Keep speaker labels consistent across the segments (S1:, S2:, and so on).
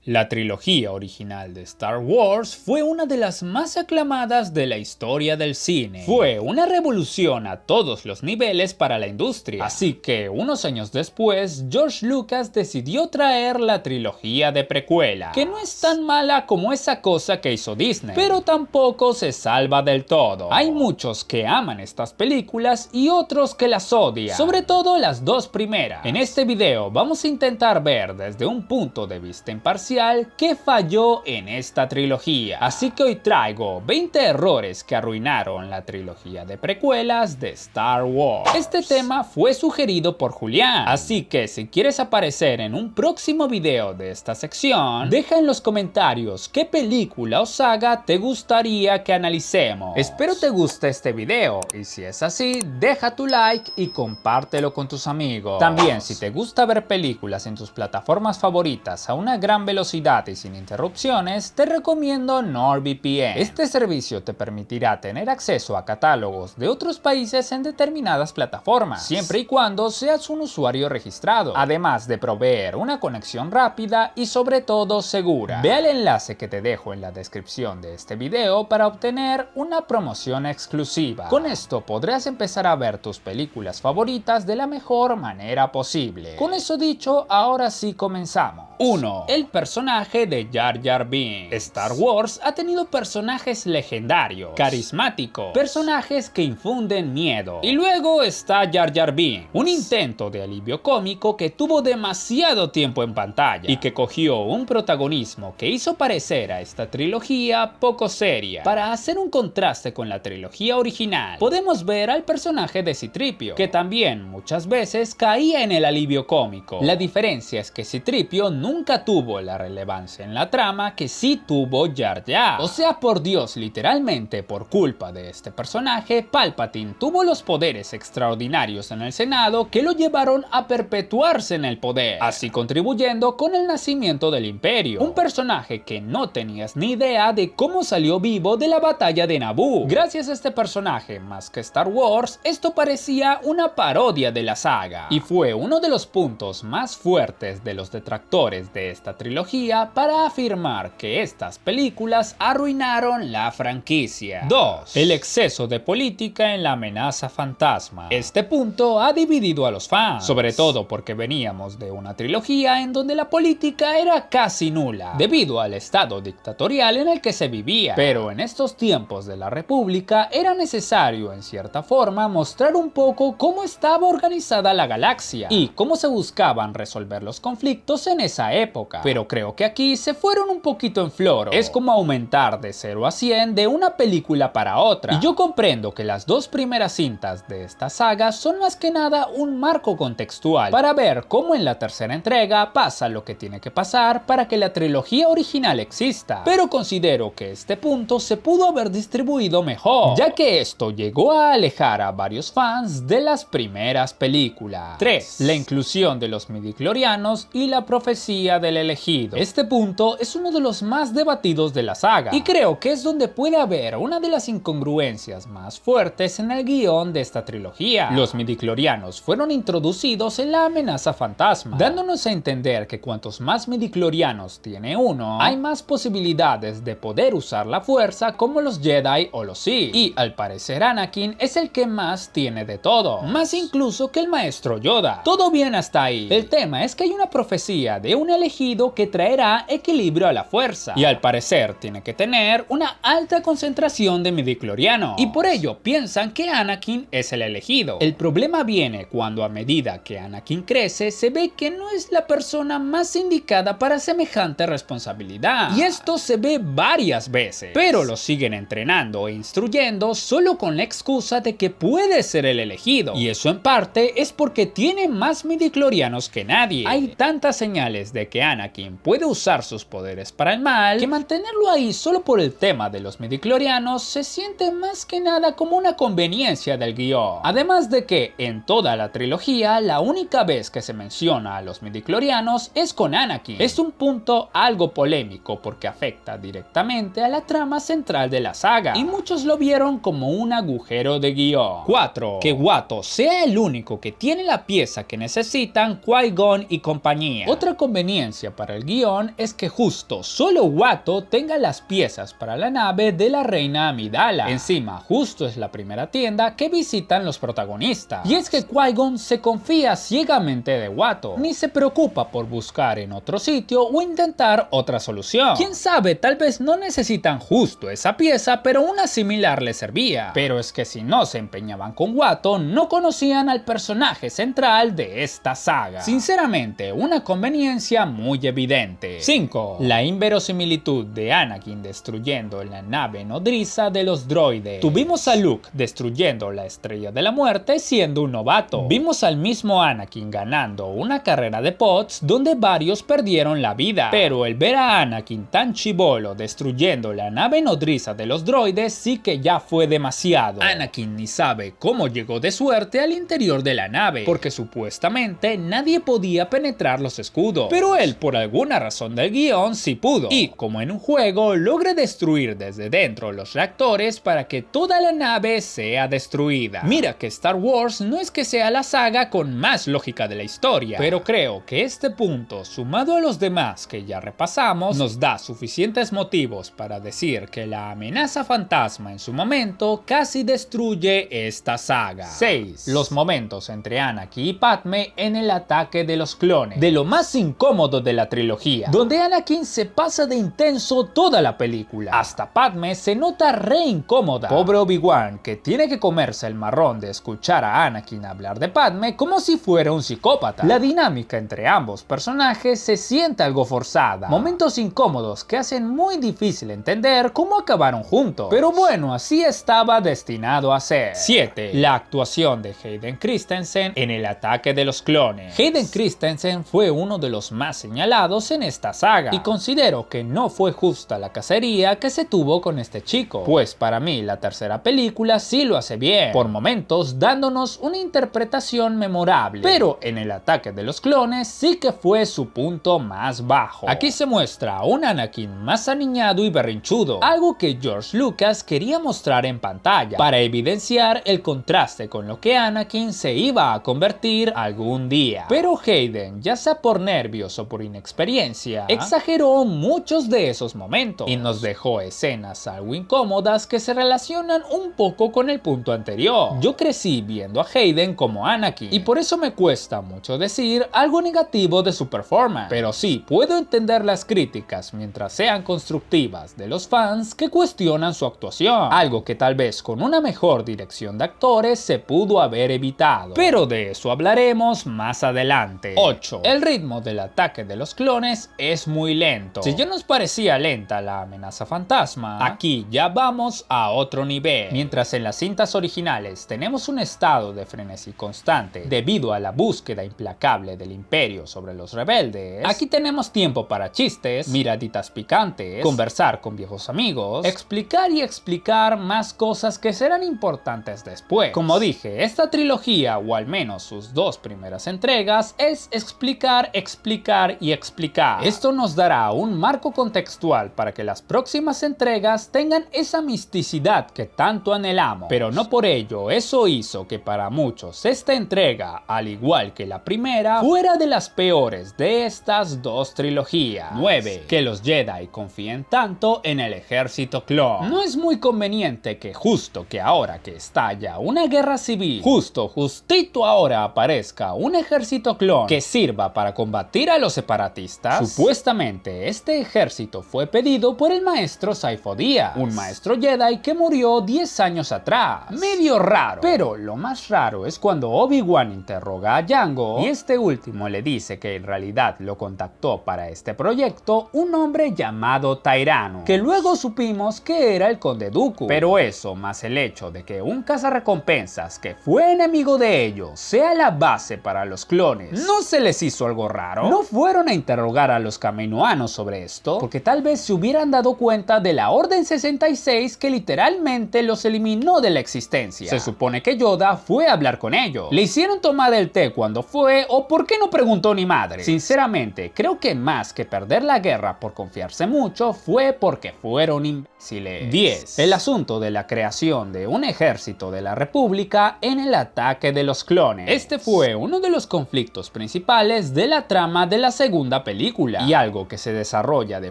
S1: La trilogía original de Star Wars fue una de las más aclamadas de la historia del cine. Fue una revolución a todos los niveles para la industria. Así que unos años después, George Lucas decidió traer la trilogía de precuela, que no es tan mala como esa cosa que hizo Disney, pero tampoco se salva del todo. Hay muchos que aman estas películas y otros que las odian, sobre todo las dos primeras. En este video vamos a intentar ver desde un punto de vista imparcial qué falló en esta trilogía. Así que hoy traigo 20 errores que arruinaron la trilogía de precuelas de Star Wars. Este tema fue sugerido por Julián, así que si quieres aparecer en un próximo video de esta sección, deja en los comentarios qué película o saga te gustaría que analicemos. Espero te guste este video y si es así, deja tu like y compártelo con tus amigos. También si te gusta ver películas en tus plataformas favoritas a una gran velocidad y sin interrupciones, te recomiendo NordVPN. Este servicio te permitirá tener acceso a catálogos de otros países en determinadas plataformas, siempre y cuando seas un usuario registrado, además de proveer una conexión rápida y sobre todo segura. Ve al enlace que te dejo en la descripción de este video para obtener una promoción exclusiva. Con esto podrás empezar a ver tus películas favoritas de la mejor manera posible. Con eso dicho, ahora sí comenzamos. 1. El personaje de Jar Jar Binks. Star Wars ha tenido personajes legendarios, carismáticos, personajes que infunden miedo. Y luego está Jar Jar Binks, un intento de alivio cómico que tuvo demasiado tiempo en pantalla y que cogió un protagonismo que hizo parecer a esta trilogía poco seria. Para hacer un contraste con la trilogía original, podemos ver al personaje de C-3PO, que también muchas veces caía en el alivio cómico. La diferencia es que C-3PO nunca tuvo la relevancia en la trama que sí tuvo Jar Jar. O sea, por Dios, literalmente por culpa de este personaje, Palpatine tuvo los poderes extraordinarios en el Senado que lo llevaron a perpetuarse en el poder, así contribuyendo con el nacimiento del Imperio. Un personaje que no tenías ni idea de cómo salió vivo de la batalla de Naboo. Gracias a este personaje, más que Star Wars, esto parecía una parodia de la saga, y fue uno de los puntos más fuertes de los detractores de esta trilogía para afirmar que estas películas arruinaron la franquicia. 2. El exceso de política en La amenaza fantasma. Este punto ha dividido a los fans, sobre todo porque veníamos de una trilogía en donde la política era casi nula, debido al estado dictatorial en el que se vivía. Pero en estos tiempos de la República era necesario en cierta forma mostrar un poco cómo estaba organizada la galaxia y cómo se buscaban resolver los conflictos en esa época. Pero creo que aquí se fueron un poquito en floro. Es como aumentar de 0 a 100 de una película para otra. Y yo comprendo que las dos primeras cintas de esta saga son más que nada un marco contextual para ver cómo en la tercera entrega pasa lo que tiene que pasar para que la trilogía original exista. Pero considero que este punto se pudo haber distribuido mejor, ya que esto llegó a alejar a varios fans de las primeras películas. 3. La inclusión de los midichlorianos y la profecía del elegido. Este punto es uno de los más debatidos de la saga y creo que es donde puede haber una de las incongruencias más fuertes en el guión de esta trilogía. Los midichlorianos fueron introducidos en La amenaza fantasma, dándonos a entender que cuantos más midichlorianos tiene uno, hay más posibilidades de poder usar la fuerza como los Jedi o los Sith, y al parecer Anakin es el que más tiene de todo, más incluso que el maestro Yoda. Todo bien hasta ahí. El tema es que hay una profecía de un elegido que traerá equilibrio a la fuerza, y al parecer tiene que tener una alta concentración de midichlorianos, y por ello piensan que Anakin es el elegido. El problema viene cuando a medida que Anakin crece se ve que no es la persona más indicada para semejante responsabilidad, y esto se ve varias veces, pero lo siguen entrenando e instruyendo solo con la excusa de que puede ser el elegido, y eso en parte es porque tiene más midichlorianos que nadie. Hay tantas señales de que Anakin puede usar sus poderes para el mal que mantenerlo ahí solo por el tema de los midichlorianos se siente más que nada como una conveniencia del guión. Además de que en toda la trilogía la única vez que se menciona a los midichlorianos es con Anakin. Es un punto algo polémico porque afecta directamente a la trama central de la saga y muchos lo vieron como un agujero de guión. 4. Que Watto sea el único que tiene la pieza que necesitan Qui-Gon y compañía. Otra conveniencia para el guión guión es que justo solo Watto tenga las piezas para la nave de la reina Amidala. Encima, justo es la primera tienda que visitan los protagonistas. Y es que Qui-Gon se confía ciegamente de Watto, ni se preocupa por buscar en otro sitio o intentar otra solución. Quién sabe, tal vez no necesitan justo esa pieza, pero una similar les servía. Pero es que si no se empeñaban con Watto, no conocían al personaje central de esta saga. Sinceramente, una conveniencia muy evidente. 5. La inverosimilitud de Anakin destruyendo la nave nodriza de los droides. Tuvimos a Luke destruyendo la Estrella de la Muerte siendo un novato. Vimos al mismo Anakin ganando una carrera de pods donde varios perdieron la vida. Pero el ver a Anakin tan chibolo destruyendo la nave nodriza de los droides sí que ya fue demasiado. Anakin ni sabe cómo llegó de suerte al interior de la nave, porque supuestamente nadie podía penetrar los escudos. Pero él, por alguna razón del guión, sí pudo. Y, como en un juego, logra destruir desde dentro los reactores para que toda la nave sea destruida. Mira que Star Wars no es que sea la saga con más lógica de la historia, pero creo que este punto, sumado a los demás que ya repasamos, nos da suficientes motivos para decir que la amenaza fantasma en su momento casi destruye esta saga. 6. Los momentos entre Anakin y Padme en el ataque de los clones, de lo más incómodo de la trilogía, donde Anakin se pasa de intenso toda la película. Hasta Padme se nota re incómoda. Pobre Obi-Wan, que tiene que comerse el marrón de escuchar a Anakin hablar de Padme como si fuera un psicópata. La dinámica entre ambos personajes se siente algo forzada. Momentos incómodos que hacen muy difícil entender cómo acabaron juntos. Pero bueno, así estaba destinado a ser. 7. La actuación de Hayden Christensen en el ataque de los clones. Hayden Christensen fue uno de los más señalados en esta saga, y considero que no fue justa la cacería que se tuvo con este chico, pues para mí la tercera película sí lo hace bien, por momentos dándonos una interpretación memorable, pero en el ataque de los clones sí que fue su punto más bajo. Aquí se muestra a un Anakin más aniñado y berrinchudo, algo que George Lucas quería mostrar en pantalla, para evidenciar el contraste con lo que Anakin se iba a convertir algún día. Pero Hayden, ya sea por nervios o por inexperiencia, exageró muchos de esos momentos y nos dejó escenas algo incómodas que se relacionan un poco con el punto anterior. Yo crecí viendo a Hayden como Anakin y por eso me cuesta mucho decir algo negativo de su performance, pero sí puedo entender las críticas, mientras sean constructivas, de los fans que cuestionan su actuación, algo que tal vez con una mejor dirección de actores se pudo haber evitado, pero de eso hablaremos más adelante. 8. El ritmo del ataque de los clones es muy lento. Si ya nos parecía lenta la amenaza fantasma, aquí ya vamos a otro nivel. Mientras en las cintas originales tenemos un estado de frenesí constante debido a la búsqueda implacable del imperio sobre los rebeldes, aquí tenemos tiempo para chistes, miraditas picantes, conversar con viejos amigos, explicar y explicar más cosas que serán importantes después. Como dije, esta trilogía, o al menos sus dos primeras entregas, es explicar, explicar y explicar. Esto nos dará un marco contextual para que las próximas entregas tengan esa misticidad que tanto anhelamos, pero no por ello eso hizo que para muchos esta entrega, al igual que la primera, fuera de las peores de estas dos trilogías. 9. Que los Jedi confíen tanto en el ejército clon. No es muy conveniente que justo que ahora que estalla una guerra civil, justito ahora aparezca un ejército clon que sirva para combatir a los separatistas. Supuestamente este ejército fue pedido por el maestro Saifo Dyas, un maestro Jedi que murió 10 años atrás. Medio raro, pero lo más raro es cuando Obi-Wan interroga a Jango y este último le dice que en realidad lo contactó para este proyecto un hombre llamado Tyrannus, que luego supimos que era el Conde Dooku. Pero eso, más el hecho de que un cazarrecompensas que fue enemigo de ellos sea la base para los clones, ¿no se les hizo algo raro? ¿No fueron a interrogar a los caminoanos sobre esto? Porque tal vez se hubieran dado cuenta de la Orden 66 que literalmente los eliminó de la existencia. Se supone que Yoda fue a hablar con ellos. ¿Le hicieron tomar el té cuando fue o por qué no preguntó ni madre? Sinceramente, creo que más que perder la guerra por confiarse mucho fue porque fueron imbéciles. 10. El asunto de la creación de un ejército de la República en el ataque de los clones. Este fue uno de los conflictos principales de la trama de la segunda película. película, y algo que se desarrolla de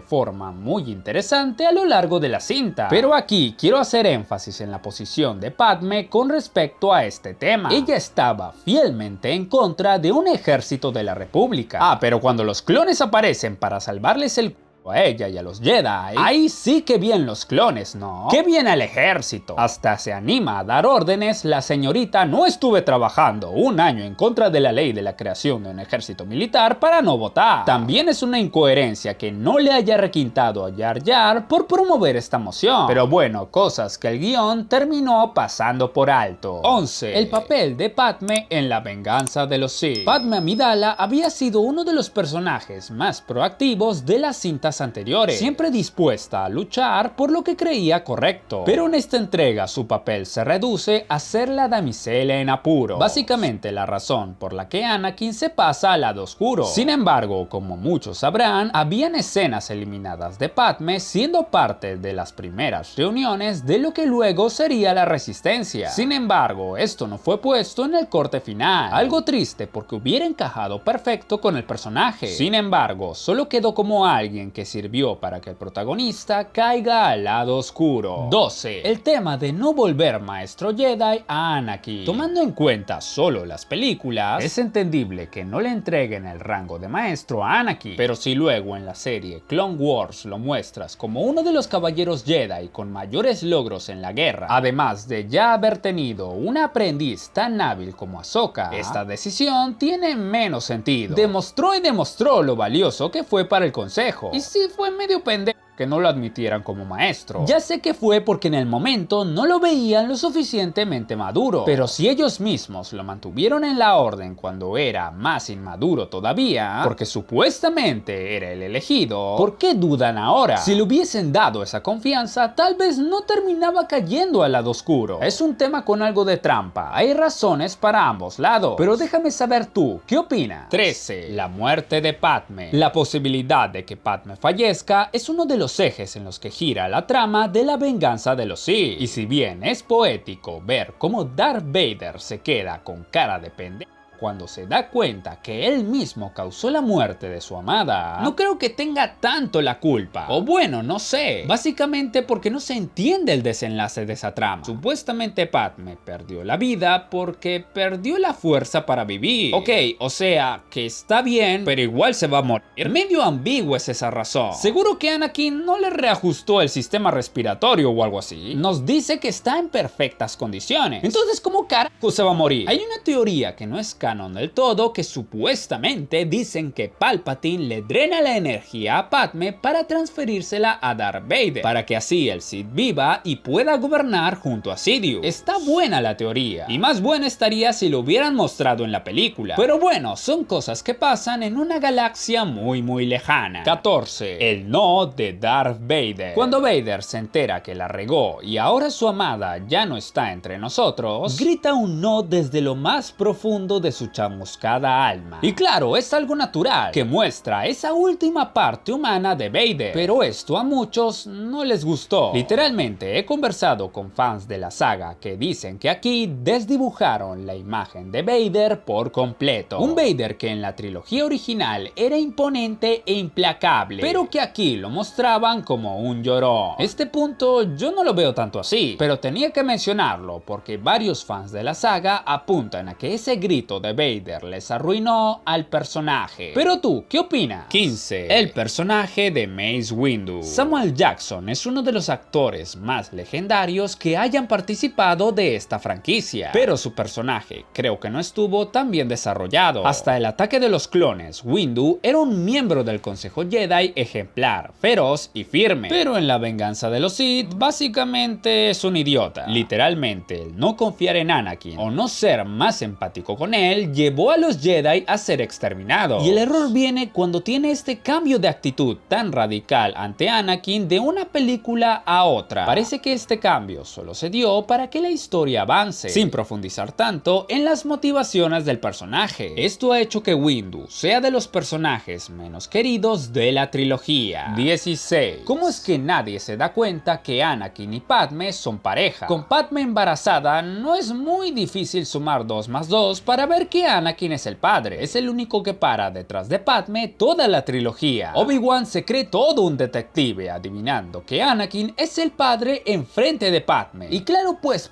S1: forma muy interesante a lo largo de la cinta. Pero aquí quiero hacer énfasis en la posición de Padmé con respecto a este tema. Ella estaba fielmente en contra de un ejército de la República. Pero cuando los clones aparecen para salvarles el a ella y a los Jedi, ahí sí que bien los clones, ¿no? ¡Qué bien el ejército! Hasta se anima a dar órdenes. La señorita no estuve trabajando un año en contra de la ley de la creación de un ejército militar para no votar. También es una incoherencia que no le haya requintado a Jar Jar por promover esta moción. Pero bueno, cosas que el guión terminó pasando por alto. 11. El papel de Padmé en la venganza de los Sith. Padmé Amidala había sido uno de los personajes más proactivos de las cintas anteriores, siempre dispuesta a luchar por lo que creía correcto. Pero en esta entrega su papel se reduce a ser la damisela en apuro, básicamente la razón por la que Anakin se pasa al lado oscuro. Sin embargo, como muchos sabrán, habían escenas eliminadas de Padmé siendo parte de las primeras reuniones de lo que luego sería la Resistencia. Sin embargo, esto no fue puesto en el corte final, algo triste porque hubiera encajado perfecto con el personaje. Sin embargo, solo quedó como alguien que sirvió para que el protagonista caiga al lado oscuro. 12. El tema de no volver maestro Jedi a Anakin. Tomando en cuenta solo las películas, es entendible que no le entreguen el rango de maestro a Anakin, pero si luego en la serie Clone Wars lo muestras como uno de los caballeros Jedi con mayores logros en la guerra, además de ya haber tenido un aprendiz tan hábil como Ahsoka, esta decisión tiene menos sentido. Demostró lo valioso que fue para el consejo. Y sí fue medio pendejo que no lo admitieran como maestro. Ya sé que fue porque en el momento no lo veían lo suficientemente maduro, pero si ellos mismos lo mantuvieron en la orden cuando era más inmaduro todavía, porque supuestamente era el elegido, ¿por qué dudan ahora? Si le hubiesen dado esa confianza, tal vez no terminaba cayendo al lado oscuro. Es un tema con algo de trampa, hay razones para ambos lados, pero déjame saber tú, ¿qué opinas? 13. La muerte de Padmé. La posibilidad de que Padmé fallezca es uno de los ejes en los que gira la trama de la venganza de los Sith. Y si bien es poético ver cómo Darth Vader se queda con cara de pendejo cuando se da cuenta que él mismo causó la muerte de su amada, no creo que tenga tanto la culpa. O bueno, no sé. Básicamente porque no se entiende el desenlace de esa trama. Supuestamente Padmé perdió la vida porque perdió la fuerza para vivir. Ok, o sea, que está bien, pero igual se va a morir. Medio ambigua es esa razón. Seguro que Anakin no le reajustó el sistema respiratorio o algo así. Nos dice que está en perfectas condiciones. Entonces, ¿cómo carajo se va a morir? Hay una teoría que no es canon del todo, que supuestamente dicen que Palpatine le drena la energía a Padmé para transferírsela a Darth Vader, para que así el Sith viva y pueda gobernar junto a Sidious. Está buena la teoría, y más buena estaría si lo hubieran mostrado en la película. Pero bueno, son cosas que pasan en una galaxia muy lejana. 14. El no de Darth Vader. Cuando Vader se entera que la regó y ahora su amada ya no está entre nosotros, grita un no desde lo más profundo de su chamuscada alma. Y claro, es algo natural, que muestra esa última parte humana de Vader, pero esto a muchos no les gustó. Literalmente he conversado con fans de la saga que dicen que aquí desdibujaron la imagen de Vader por completo. Un Vader que en la trilogía original era imponente e implacable, pero que aquí lo mostraban como un llorón. Este punto yo no lo veo tanto así, pero tenía que mencionarlo porque varios fans de la saga apuntan a que ese grito de Vader les arruinó al personaje. Pero tú, ¿qué opinas? 15. El personaje de Mace Windu. Samuel Jackson es uno de los actores más legendarios que hayan participado de esta franquicia, pero su personaje creo que no estuvo tan bien desarrollado. Hasta el ataque de los clones, Windu era un miembro del Consejo Jedi ejemplar, feroz y firme, pero en la venganza de los Sith básicamente es un idiota. Literalmente, el no confiar en Anakin o no ser más empático con él llevó a los Jedi a ser exterminados. Y el error viene cuando tiene este cambio de actitud tan radical ante Anakin de una película a otra. Parece que este cambio solo se dio para que la historia avance, sin profundizar tanto en las motivaciones del personaje. Esto ha hecho que Windu sea de los personajes menos queridos de la trilogía. 16. ¿Cómo es que nadie se da cuenta que Anakin y Padmé son pareja? Con Padmé embarazada no es muy difícil sumar 2 más 2 para ver saber que Anakin es el padre. Es el único que para detrás de Padme toda la trilogía. Obi-Wan se cree todo un detective adivinando que Anakin es el padre enfrente de Padme. Y claro pues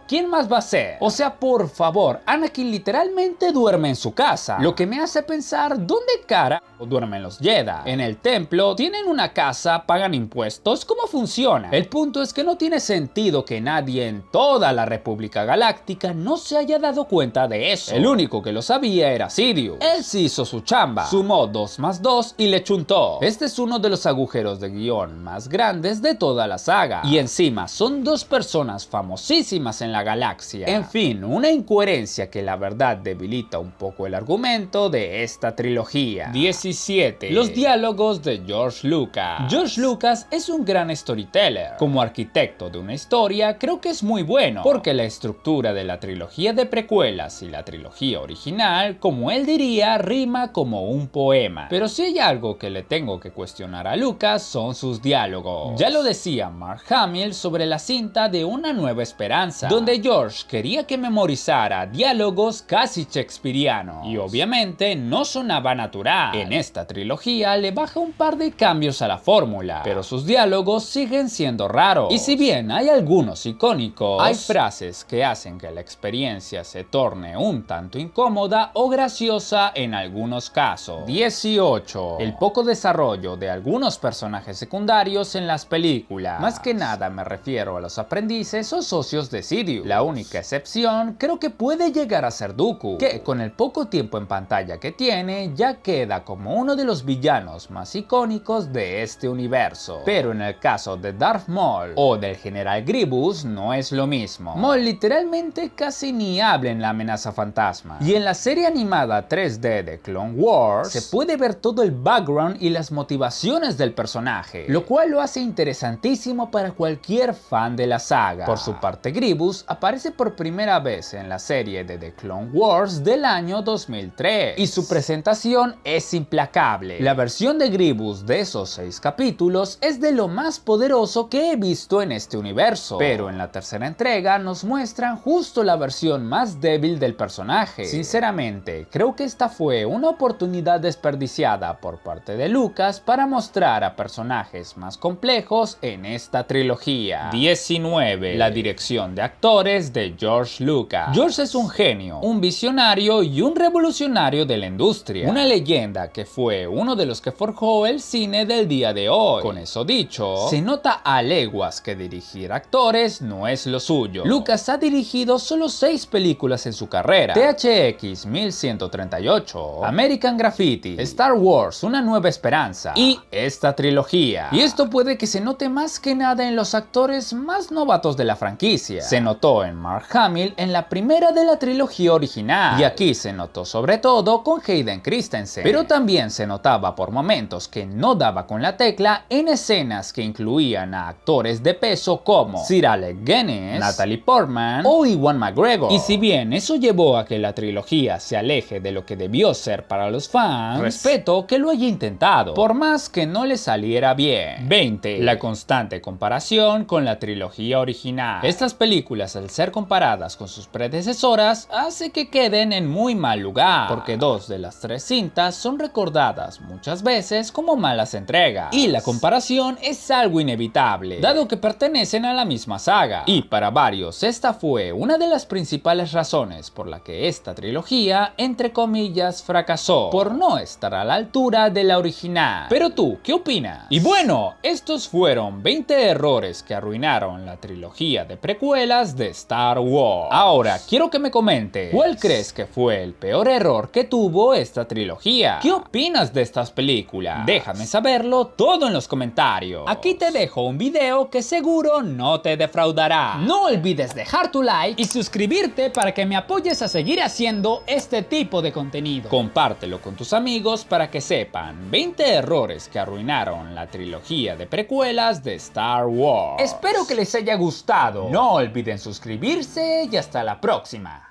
S1: ¿quién más va a ser? O sea, por favor, Anakin literalmente duerme en su casa. Lo que me hace pensar, ¿dónde cara duermen los Jedi? En el templo, tienen una casa, pagan impuestos, ¿cómo funciona? El punto es que no tiene sentido que nadie en toda la República Galáctica no se haya dado cuenta de eso. El único que lo sabía era Sidious. Él sí hizo su chamba, sumó 2 más 2 y le chuntó. Este es uno de los agujeros de guión más grandes de toda la saga. Y encima, son 2 personas famosísimas en la galaxia. En fin, una incoherencia que la verdad debilita un poco el argumento de esta trilogía. 17. Los diálogos de George Lucas. George Lucas es un gran storyteller. Como arquitecto de una historia, creo que es muy bueno, porque la estructura de la trilogía de precuelas y la trilogía original, como él diría, rima como un poema. Pero si hay algo que le tengo que cuestionar a Lucas, son sus diálogos. Ya lo decía Mark Hamill sobre la cinta de Una Nueva Esperanza, donde George quería que memorizara diálogos casi shakespearianos, y obviamente no sonaba natural. En esta trilogía le baja un par de cambios a la fórmula, pero sus diálogos siguen siendo raros. Y si bien hay algunos icónicos, hay frases que hacen que la experiencia se torne un tanto incómoda o graciosa en algunos casos. 18. El poco desarrollo de algunos personajes secundarios en las películas. Más que nada me refiero a los aprendices o socios de Sidious. La única excepción creo que puede llegar a ser Dooku, que con el poco tiempo en pantalla que tiene ya queda como uno de los villanos más icónicos de este universo. Pero en el caso de Darth Maul o del General Grievous no es lo mismo. Maul literalmente casi ni habla en La Amenaza Fantasma. Y en la serie animada 3D de Clone Wars se puede ver todo el background y las motivaciones del personaje, lo cual lo hace interesantísimo para cualquier fan de la saga. Por su parte, Grievous aparece por primera vez en la serie de The Clone Wars del año 2003 y su presentación es implacable. La versión de Grievous de esos 6 capítulos es de lo más poderoso que he visto en este universo, pero en la tercera entrega nos muestran justo la versión más débil del personaje. Sinceramente, creo que esta fue una oportunidad desperdiciada por parte de Lucas para mostrar a personajes más complejos en esta trilogía. 19. La dirección de actores de George Lucas. George es un genio, un visionario y un revolucionario de la industria. Una leyenda que fue uno de los que forjó el cine del día de hoy. Con eso dicho, se nota a leguas que dirigir actores no es lo suyo. Lucas ha dirigido solo 6 películas en su carrera: THX 1138, American Graffiti, Star Wars Una Nueva Esperanza y esta trilogía. Y esto puede que se note más que nada en los actores más novatos de la franquicia. Se notó en Mark Hamill en la primera de la trilogía original, y aquí se notó sobre todo con Hayden Christensen, pero también se notaba por momentos que no daba con la tecla en escenas que incluían a actores de peso como Sir Alec Guinness, Natalie Portman o Ewan McGregor. Y si bien eso llevó a que la trilogía se aleje de lo que debió ser para los fans, respeto que lo haya intentado, por más que no le saliera bien. 20. La constante comparación con la trilogía original. Estas películas, al ser comparadas con sus predecesoras, hace que queden en muy mal lugar, porque 2 de las 3 cintas son recordadas muchas veces como malas entregas, y la comparación es algo inevitable, dado que pertenecen a la misma saga. Y para varios esta fue una de las principales razones por la que esta trilogía, entre comillas, fracasó, por no estar a la altura de la original. Pero tú, ¿qué opinas? Y bueno, estos fueron 20 errores que arruinaron la trilogía de precuelas de Star Wars. Ahora, quiero que me comentes, ¿cuál crees que fue el peor error que tuvo esta trilogía? ¿Qué opinas de estas películas? Déjame saberlo todo en los comentarios. Aquí te dejo un video que seguro no te defraudará. No olvides dejar tu like y suscribirte para que me apoyes a seguir haciendo este tipo de contenido. Compártelo con tus amigos para que sepan 20 errores que arruinaron la trilogía de precuelas de Star Wars. Espero que les haya gustado. No olviden suscribirse y hasta la próxima.